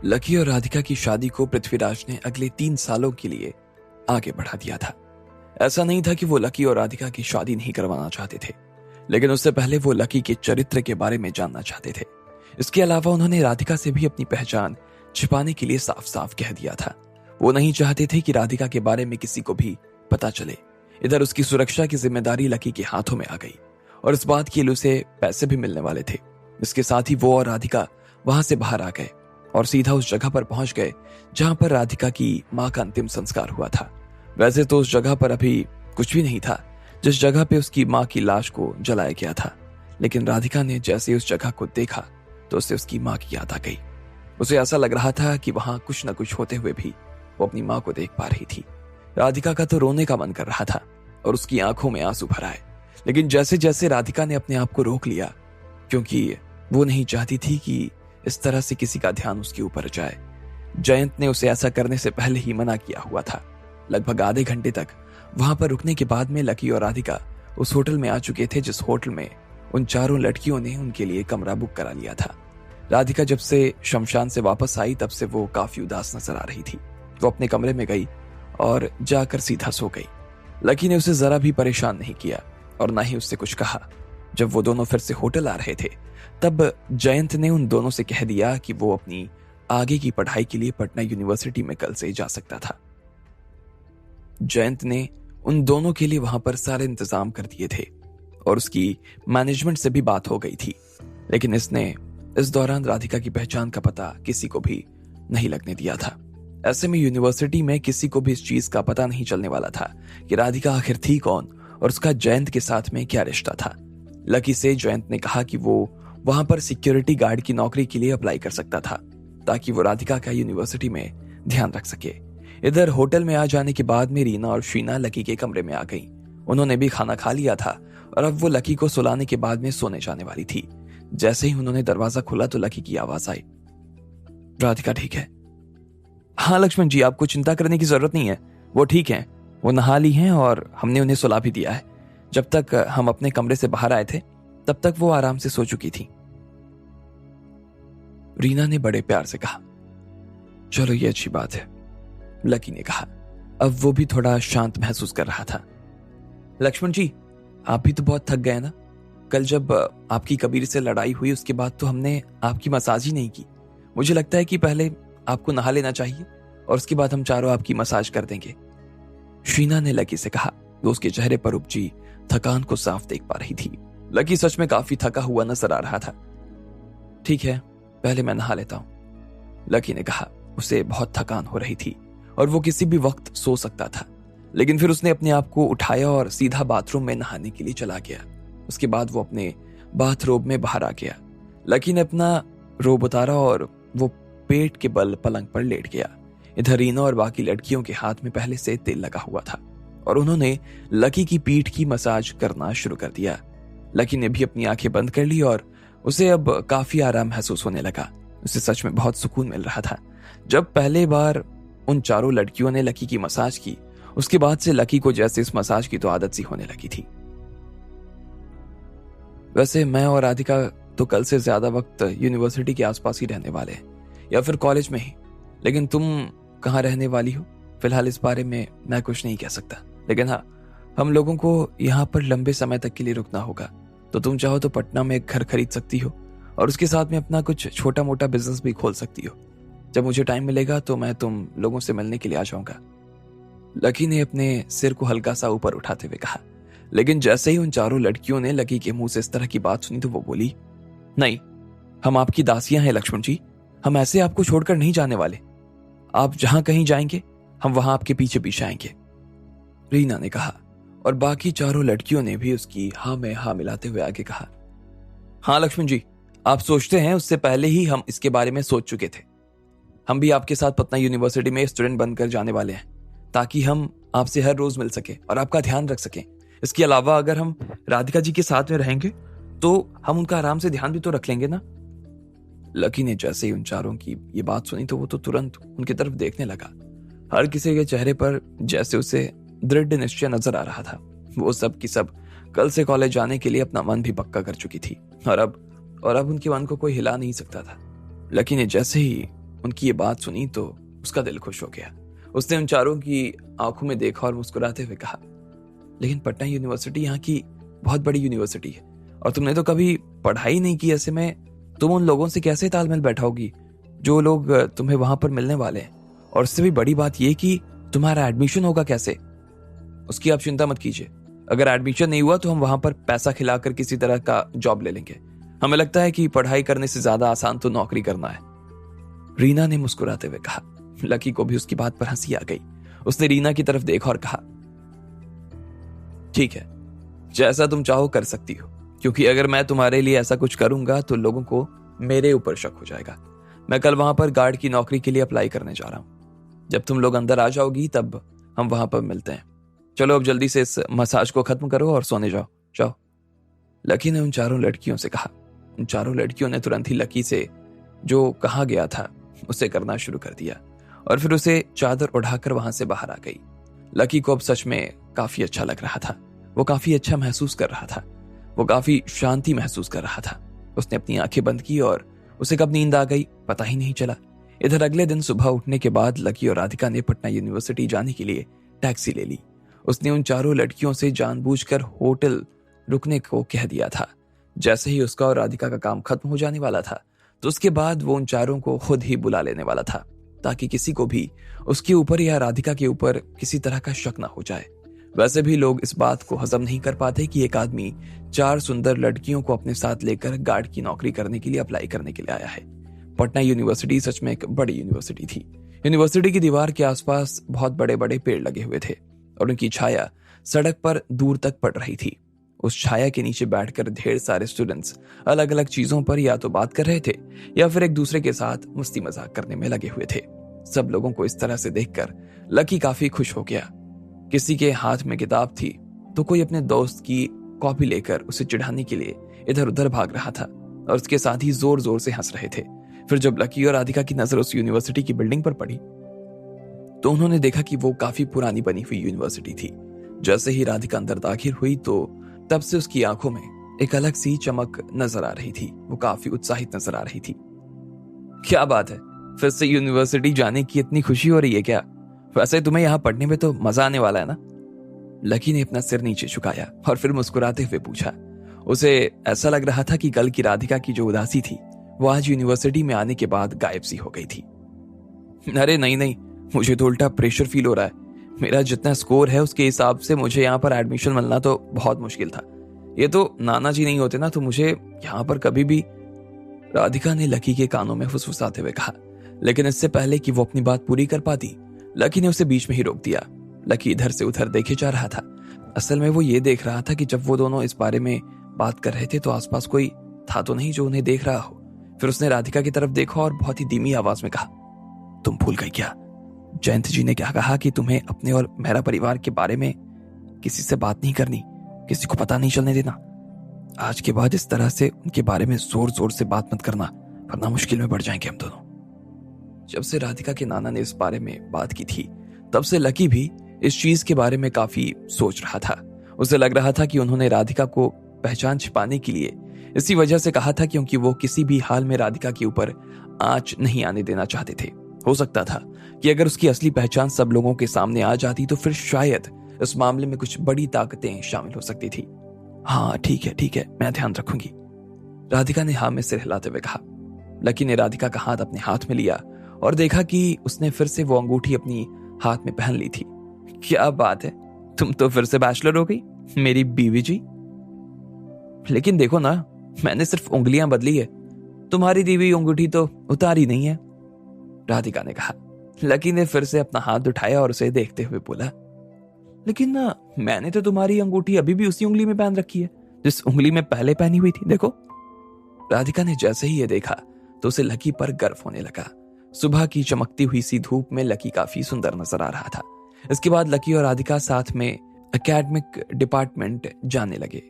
Lucky और राधिका की शादी को पृथ्वीराज ने अगले 3 सालों के लिए आगे बढ़ा दिया था। ऐसा नहीं था कि वो लकी और राधिका की शादी नहीं करवाना चाहते थे, लेकिन उससे पहले वो लकी के चरित्र के बारे में जानना चाहते थे। इसके अलावा उन्होंने राधिका से भी अपनी पहचान छिपाने के लिए साफ साफ कह दिया था। वो नहीं चाहते थे कि राधिका के बारे में किसी को भी पता चले। इधर उसकी सुरक्षा की जिम्मेदारी लकी के हाथों में आ गई और इस बात के लिए उसे पैसे भी मिलने वाले थे। इसके साथ ही वो और राधिका वहां से बाहर आ गए और सीधा उस जगह पर पहुंच गए जहां पर राधिका की मां का अंतिम संस्कार हुआ था। वैसे तो उस जगह पर अभी कुछ भी नहीं था जिस जगह पे उसकी मां की लाश को जलाया गया था, लेकिन राधिका ने जैसे उस जगह को देखा तो उसे उसकी मां की याद आ गई। उसे ऐसा लग रहा था कि वहां कुछ न कुछ होते हुए भी वो अपनी मां को देख पा रही थी। राधिका का तो रोने का मन कर रहा था और उसकी आंखों में आंसू भर आए, लेकिन जैसे जैसे राधिका ने अपने आप को रोक लिया, क्योंकि वो नहीं चाहती थी कि इस तरह से किसी का ध्यान उसके ऊपर जाए। जयंत ने उसे ऐसा करने से पहले ही मना किया हुआ था। लगभग आधे घंटे तक वहां पर रुकने के बाद में लकी और राधिका उस होटल में आ चुके थे जिस होटल में उन चारों लड़कियों ने उनके लिए कमरा बुक करा लिया था। राधिका जब से शमशान से वापस आई तब से वो काफी उदास नजर आ रही थी। वो अपने कमरे में गई और जाकर सीधा सो गई। लकी ने उसे जरा भी परेशान नहीं किया और ना ही उससे कुछ कहा। जब वो दोनों फिर से होटल आ रहे थे तब जयंत ने उन दोनों से कह दिया कि वो अपनी आगे की पढ़ाई के लिए पटना यूनिवर्सिटी में कल से जा सकता था। जयंत ने उन दोनों के लिए वहां पर सारे इंतजाम कर दिए थे और उसकी मैनेजमेंट से भी बात हो गई थी, लेकिन इसने इस दौरान राधिका की पहचान का पता किसी को भी नहीं लगने दिया था। ऐसे में यूनिवर्सिटी में किसी को भी इस चीज का पता नहीं चलने वाला था कि राधिका आखिर थी कौन और उसका जयंत के साथ में क्या रिश्ता था। लकी से जयंत ने कहा कि वो वहां पर सिक्योरिटी गार्ड की नौकरी के लिए अप्लाई कर सकता था ताकि वो राधिका का यूनिवर्सिटी में ध्यान रख सके। इधर होटल में आ जाने के बाद में रीना और शीना लकी के कमरे में आ गई। उन्होंने भी खाना खा लिया था और अब वो लकी को सुलाने के बाद में सोने जाने वाली थी। जैसे ही उन्होंने दरवाजा खोला तो लकी की आवाज आई, राधिका ठीक है? हाँ लक्ष्मण जी, आपको चिंता करने की जरूरत नहीं है, वो ठीक है। वो नहा ली हैं और हमने उन्हें सुला भी दिया है। जब तक हम अपने कमरे से बाहर आए थे तब तक वो आराम से सो चुकी थी। रीना ने बड़े प्यार से कहा। चलो ये अच्छी बात है, लकी ने कहा। अब वो भी थोड़ा शांत महसूस कर रहा था। लक्ष्मण जी, आप भी तो बहुत थक गए ना। कल जब आपकी कबीर से लड़ाई हुई उसके बाद तो हमने आपकी मसाज ही नहीं की। मुझे लगता है कि पहले आपको नहा लेना चाहिए और उसके बाद हम चारों आपकी मसाज कर देंगे। शीना ने लकी से कहा। वो उसके चेहरे पर उपजी थकान को साफ देख पा रही थी। लकी सच में काफी थका हुआ नजर आ रहा था। ठीक है, पहले मैं नहा लेता हूं, लकी ने कहा। उसे बहुत थकान हो रही थी और वो किसी भी वक्त सो सकता था, लेकिन फिर उसने अपने आप को उठाया और सीधा बाथरूम में नहाने के लिए चला गया। उसके बाद वो अपने बाथरोब में बाहर आ गया। लकी ने अपना रोब उतारा और वो पेट के बल पलंग पर लेट गया। इधर रीना और बाकी लड़कियों के हाथ में पहले से तेल लगा हुआ था और उन्होंने लकी की पीठ की मसाज करना शुरू कर दिया। लकी ने भी अपनी आंखें बंद कर ली और उसे अब काफी आराम महसूस होने लगा। उसे सच में बहुत सुकून मिल रहा था। जब पहले बार उन चारों लड़कियों ने लकी की मसाज की, उसके बाद से लकी को जैसे इस मसाज की तो आदत सी होने लगी थी। वैसे मैं और राधिका तो कल से ज्यादा वक्त यूनिवर्सिटी के आसपास ही रहने वाले हैं या फिर कॉलेज में ही, लेकिन तुम कहाँ रहने वाली हो फिलहाल इस बारे में मैं कुछ नहीं कह सकता। लेकिन हाँ, हम लोगों को यहाँ पर लंबे समय तक के लिए रुकना होगा, तो तुम चाहो तो पटना में एक घर खरीद सकती हो और उसके साथ में अपना कुछ छोटा मोटा बिजनेस भी खोल सकती हो। जब मुझे टाइम मिलेगा तो मैं तुम लोगों से मिलने के लिए आ जाऊंगा। लकी ने अपने सिर को हल्का सा ऊपर उठाते हुए कहा। लेकिन जैसे ही उन चारों लड़कियों ने लकी के मुंह से इस तरह की बात सुनी तो वो बोली, नहीं, हम आपकी दासियां हैं लक्ष्मण जी, हम ऐसे आपको छोड़कर नहीं जाने वाले। आप जहां कहीं जाएंगे हम वहां आपके पीछे पीछे आएंगे, रीना ने कहा। और बाकी चारों लड़कियों ने भी उसकी हाँ में हाँ मिलाते हुए आगे कहा, हाँ लक्ष्मण जी, आप सोचते हैं उससे पहले ही हम इसके बारे में सोच चुके थे। हम भी आपके साथ पटना यूनिवर्सिटी में स्टूडेंट बनकर जाने वाले हैं ताकि हम आपसे हर रोज मिल सके और आपका ध्यान रख सकें। इसके अलावा अगर हम राधिका जी के साथ में रहेंगे तो हम उनका आराम से ध्यान भी तो रख लेंगे ना। लकी ने जैसे ही उन चारों की ये बात सुनी तो वो तो तुरंत उनकी तरफ देखने लगा। हर किसी के चेहरे पर जैसे उसे दृढ़ निश्चय नजर आ रहा था। वो सब की सब कल से कॉलेज जाने के लिए अपना मन भी पक्का कर चुकी थी और अब उनके मन को कोई हिला नहीं सकता था। लकी ने जैसे ही उनकी ये बात सुनी तो उसका दिल खुश हो गया। उसने उन चारों की आंखों में देखा और मुस्कुराते हुए कहा, लेकिन पटना यूनिवर्सिटी यहाँ की बहुत बड़ी यूनिवर्सिटी है और तुमने तो कभी पढ़ाई नहीं की, ऐसे में तुम उन लोगों से कैसे तालमेल बैठाओगी जो लोग तुम्हें वहां पर मिलने वाले हैं? और उससे भी बड़ी बात यह कि तुम्हारा एडमिशन होगा कैसे? उसकी आप चिंता मत कीजिए, अगर एडमिशन नहीं हुआ तो हम वहां पर पैसा खिलाकर किसी तरह का जॉब ले लेंगे। हमें लगता है कि पढ़ाई करने से ज्यादा आसान तो नौकरी करना है। रीना ने मुस्कुराते हुए कहा। लकी को भी उसकी बात पर हंसी आ गई। उसने रीना की तरफ देखा और कहा, ठीक है, जैसा तुम चाहो कर सकती हो, क्योंकि अगर मैं तुम्हारे लिए ऐसा कुछ करूंगा तो लोगों को मेरे ऊपर शक हो जाएगा। मैं कल वहां पर गार्ड की नौकरी के लिए अप्लाई करने जा रहा हूं। जब तुम लोग अंदर आ जाओगी तब हम वहां पर मिलते हैं। चलो अब जल्दी से इस मसाज को खत्म करो और सोने जाओ जाओ। लकी ने उन चारों लड़कियों से कहा। उन चारों लड़कियों ने तुरंत ही लकी से जो कहा गया था उसे करना शुरू कर दिया और फिर उसे चादर उठाकर वहां से बाहर आ गई। लकी को अब सच में काफी अच्छा लग रहा था। वो काफी अच्छा महसूस कर रहा था। वो काफी शांति महसूस कर रहा था। उसने अपनी आंखें बंद की और उसे कब नींद आ गई पता ही नहीं चला। इधर अगले दिन सुबह उठने के बाद लकी और राधिका ने पटना यूनिवर्सिटी जाने के लिए टैक्सी ले ली। उसने उन चारों लड़कियों से जानबूझकर होटल रुकने को कह दिया था। जैसे ही उसका और राधिका का काम खत्म हो जाने वाला था तो उसके बाद वो उन चारों को खुद ही बुला लेने वाला था, ताकि किसी को भी उसके ऊपर या राधिका के ऊपर किसी तरह का शक ना हो जाए। वैसे भी लोग इस बात को हजम नहीं कर पाते कि एक आदमी 4 सुंदर लड़कियों को अपने साथ लेकर गार्ड की नौकरी करने के लिए अप्लाई करने के लिए आया है। पटना यूनिवर्सिटी सच में एक बड़ी यूनिवर्सिटी थी। यूनिवर्सिटी की दीवार के आसपास बहुत बड़े बड़े पेड़ लगे हुए थे और उनकी छाया सड़क पर दूर तक पड़ रही थी। उस छाया के नीचे बैठकर ढेर सारे स्टूडेंट्स अलग अलग चीजों पर या तो बात कर रहे थे या फिर एक दूसरे के साथ मस्ती मजाक करने में लगे हुए थे। सब लोगों को इस तरह से देखकर लकी काफी खुश हो गया। किसी के हाथ में किताब थी तो कोई अपने दोस्त की कॉपी लेकर उसे चिढ़ाने के लिए इधर उधर भाग रहा था और उसके साथ ही जोर जोर से हंस रहे थे। फिर जब लकी और राधिका की नजर उस यूनिवर्सिटी की बिल्डिंग पर पड़ी तो उन्होंने देखा कि वो काफी पुरानी बनी हुई यूनिवर्सिटी थी। जैसे ही राधिका अंदर दाखिल हुई तो तब से उसकी आंखों में एक अलग सी चमक नजर आ रही थी। वो काफी उत्साहित नजर आ रही थी। क्या बात है, फिर से यूनिवर्सिटी जाने की इतनी खुशी हो रही है क्या? वैसे तुम्हें यहाँ पढ़ने में तो मजा आने वाला है ना? लकी ने अपना सिर नीचे झुकाया और फिर मुस्कुराते हुए पूछा। उसे ऐसा लग रहा था कि कल की राधिका की जो उदासी थी वो आज यूनिवर्सिटी में आने के बाद गायब सी हो गई थी। अरे नहीं, मुझे तो उल्टा प्रेशर फील हो रहा है। मेरा जितना स्कोर है उसके हिसाब से मुझे यहाँ पर एडमिशन मिलना तो बहुत मुश्किल था। ये तो नाना जी नहीं होते ना तो मुझे यहाँ पर कभी भी, राधिका ने लकी के कानों में फुसफुसाते हुए कहा। लेकिन इससे पहले कि वो अपनी बात पूरी कर पाती, लकी ने उसे बीच में ही रोक दिया। लकी इधर से उधर देखे जा रहा था। असल में वो ये देख रहा था कि जब वो दोनों इस बारे में बात कर रहे थे तो आसपास कोई था तो नहीं जो उन्हें देख रहा हो। फिर उसने राधिका की तरफ देखा और बहुत ही धीमी आवाज में कहा, तुम भूल गई क्या? जयंत जी ने क्या कहा कि तुम्हें अपने और मेरा परिवार के बारे में किसी से बात नहीं करनी, किसी को पता नहीं चलने देना। आज के बाद इस तरह से उनके बारे में जोर जोर से बात मत करना, वरना मुश्किल में पड़ जाएंगे हम दोनों। जब से राधिका के नाना ने इस बारे में बात की थी तब से लकी भी इस चीज के बारे में काफी सोच रहा था। उसे लग रहा था कि उन्होंने राधिका को पहचान छिपाने के लिए इसी वजह से कहा था क्योंकि वो किसी भी हाल में राधिका के ऊपर आंच नहीं आने देना चाहते थे। हो सकता था कि अगर उसकी असली पहचान सब लोगों के सामने आ जाती तो फिर शायद इस मामले में कुछ बड़ी ताकतें शामिल हो सकती थी। हाँ ठीक है, मैं ध्यान रखूंगी, राधिका ने हाँ में सिर हिलाते हुए कहा। लकी ने राधिका का हाथ अपने हाथ में लिया और देखा कि उसने फिर से वो अंगूठी अपनी हाथ में पहन ली थी। क्या बात है, तुम तो फिर से बैचलर हो गई मेरी बीवी जी। लेकिन देखो ना, मैंने सिर्फ उंगलियां बदली है, तुम्हारी दी हुई अंगूठी तो उतारी नहीं है, राधिका ने कहा। लकी ने फिर से अपना हाथ उठाया और उसे देखते हुए बोला, लेकिन ना, मैंने तो तुम्हारी अंगूठी अभी भी उसी उंगली में पहन रखी है जिस उंगली में पहले पहनी हुई थी, देखो। राधिका ने जैसे ही ये देखा तो उसे लकी पर गर्व होने लगा। सुबह की चमकती हुई सी धूप में लकी काफी सुंदर नजर आ रहा था। इसके बाद लकी और राधिका साथ में एकेडमिक डिपार्टमेंट जाने लगे।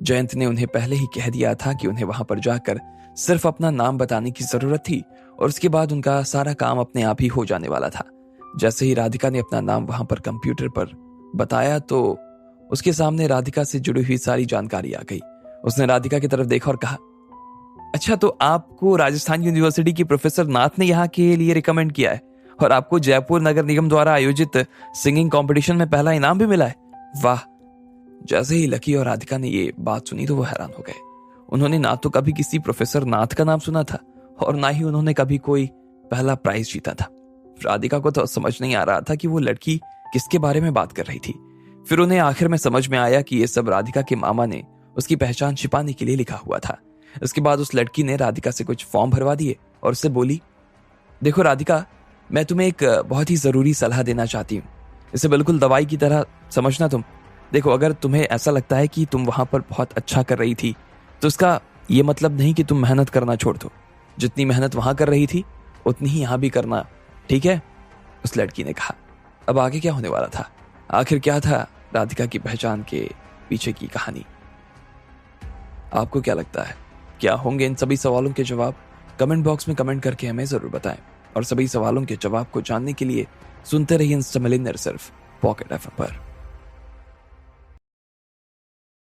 जयंत ने उन्हें पहले ही कह दिया था कि उन्हें वहां पर जाकर सिर्फ अपना नाम बताने की जरूरत थी और उसके बाद उनका सारा काम अपने आप ही हो जाने वाला था। जैसे ही राधिका ने अपना नाम वहां पर कंप्यूटर पर बताया तो उसके सामने राधिका से जुड़ी हुई सारी जानकारी आ गई। उसने राधिका की तरफ देखा और कहा, अच्छा, तो आपको राजस्थान यूनिवर्सिटी की प्रोफेसर नाथ ने यहाँ के लिए रिकमेंड किया है और आपको जयपुर नगर निगम द्वारा आयोजित सिंगिंग कंपटीशन में पहला इनाम भी मिला है। वाह। जैसे ही लकी और राधिका ने ये बात सुनी तो वो हैरान हो गए। उन्होंने ना तो कभी किसी प्रोफेसर नाथ का नाम सुना था और ना ही उन्होंने कभी कोई पहला प्राइज जीता था। राधिका को तो समझ नहीं आ रहा था कि वो लड़की किसके बारे में बात कर रही थी। फिर उन्हें आखिर में समझ में आया कि ये सब राधिका के मामा ने उसकी पहचान छिपाने के लिए लिखा हुआ था। इसके बाद उस लड़की ने राधिका से कुछ फॉर्म भरवा दिए और उससे बोली, देखो राधिका, मैं तुम्हें एक बहुत ही जरूरी सलाह देना चाहती हूँ। इसे बिल्कुल दवाई की तरह समझना तुम। देखो, अगर तुम्हें ऐसा लगता है कि तुम वहां पर बहुत अच्छा कर रही थी तो इसका ये मतलब नहीं कि तुम मेहनत करना छोड़ दो। जितनी मेहनत वहां कर रही थी उतनी ही यहां भी करना, ठीक है? उस लड़की ने कहा। अब आगे क्या होने वाला था? आखिर क्या था राधिका की पहचान के पीछे की कहानी? आपको क्या लगता है? क्या होंगे इन सभी सवालों के जवाब? कमेंट बॉक्स में कमेंट करके हमें जरूर बताएं। और सभी सवालों के जवाब को जानने के लिए सुनते रहिए इंस्टा मिलियनेयर सिर्फ पॉकेट एफएम पर।